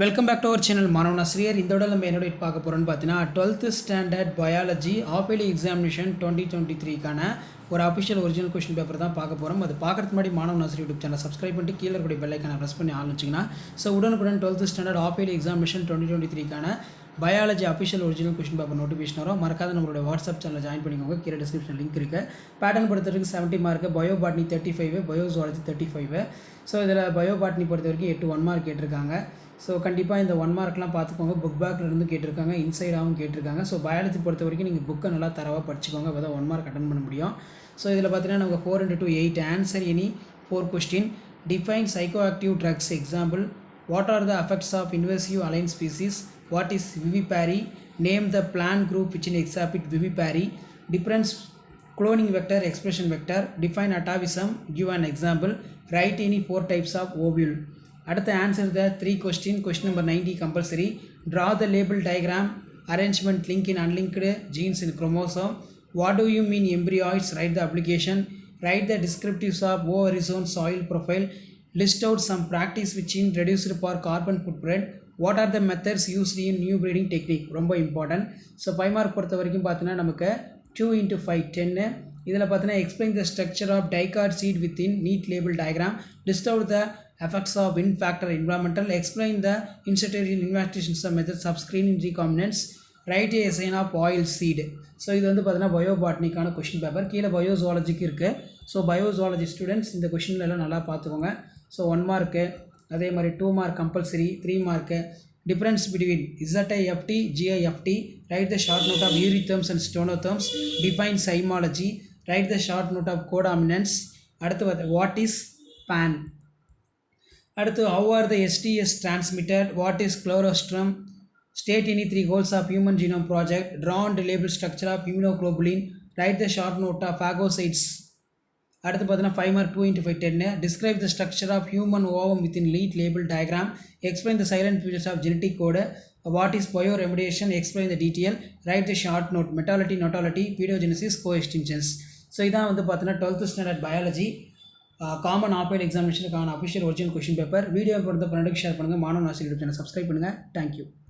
Welcome back to our channel மாணவன் ஆசிரியர். இந்த விட நம்ம என்னோட பார்க்க போகிறோன்னு பார்த்தீங்கன்னா 12th standard biology half yearly examination 2023க்கான ஒரு அஃபிஷியல் ஒரிஜினல் கொஸ்டின் பேப்பர் தான் பார்க்க போகிறோம். அது பார்க்கறதுக்கு முன்னாடி மாணவன் ஆசிரியர் யூடியூப் சேனல் சப்ஸ்கிரைப் பண்ணிட்டு கீழே கூடிய பெல் ஐக்கானை ப்ரெஸ் பண்ணி ஆரம்பிச்சிங்கன்னா உடனுக்குடன் 12th ஸ்டாண்டர்ட் ஆஃபேலி எக்ஸாமினேஷன் 2023க்கான biology official original question paper notification வரும். மறக்காத நம்மளோட வாட்ஸ்அப் சேனல் ஜாயின் பண்ணிக்கோங்க. கீழே டிஸ்கிரிப்ஷன் லிங்க் இருக்குது. பேட்டர்ன் பொறுத்தவரைக்கும் 70 mark, bio botany 35, bio zoology 35. இதில் பயோ பாட்னி பொறுத்த வரைக்கும் 8 1 மார்க் கேட்டிருக்காங்க. கண்டிப்பாக இந்த 1 மார்க்லாம் பார்த்துக்கோங்க. புக் பேக்லேருந்து கேட்டிருக்காங்க, இன்சைடாகவும் கேட்டிருக்காங்க. பயாலஜி பொறுத்த வரைக்கும் நீங்கள் புக்கை நல்லா தரவாக படிச்சுக்கோங்க. அப்போ தான் 1 மார்க் அட்டன் பண்ண முடியும். இதில் பார்த்தீங்கன்னா நமக்கு 4 × 2 8 answer any 4 question. Define psychoactive drugs example. What are the effects of invasive alien species? What is vivipary? Name the plant group which in exhibit vivipary. Difference cloning vector, expression vector. Define atavism, give an example. Write any 4 types of ovule. அடுத்த answer the 3 question. Question number 90 compulsory. Draw the label diagram. Arrangement link in unlinked genes in chromosome. What do you mean embryos? Write the application. Write the descriptives of horizon soil profile. List out some practice which in reduced per carbon footprint. What are the methods used in new breeding technique? ரொம்ப important. 5 mark பொறுத்த வரைக்கும் பார்த்தீங்கன்னா நமக்கு 2 × 5 10. இதில் பார்த்தீங்கன்னா explain the structure of dicot seed within neat label diagram. List out the effects of wind factor environmental. Explain the insertorial investigations methods of screening recombinants. Write a sign of oil seed. இது வந்து பார்த்தீங்கன்னா பயோபாட்னிக்கான question paper. கீழே பயோசுவாலஜிக்கு இருக்குது. பயோசுவாலஜி students இந்த கொஷின்ல எல்லாம் நல்லா பார்த்துக்கோங்க. 1 mark, அதே மாதிரி 2 mark compulsory, 3 mark. Difference between ZIFT, GIFT. Write the short note of eurythms and stenotherms. Define cymology. Write the short note of codominance. அடுத்து what is PAN? அடுத்து how are the STS transmitted? What is chlorostrum? State any 3 goals of human genome project. Draw and label structure of immunoglobulin. Write the short note of phagocytes. அடுத்து பார்த்தீங்கன்னா 5 mark 2 × 5 10. Describe the structure of human ovum within lead label diagram. Explain the silent features of genetic code. What is bioremediation? Explain the detail. Write the short note. Metality, notality, pedogenesis, coextinctions. இதான் வந்து பார்த்தீங்கன்னா 12th standard biology common half yearly எக்ஸாமினேஷனுக்கான official original question paper. Video பொறுத்த பண்ணி share பண்ணுங்கள். மாணவன் ஆசிரியர் channel subscribe பண்ணுங்கள். தேங்க்யூ.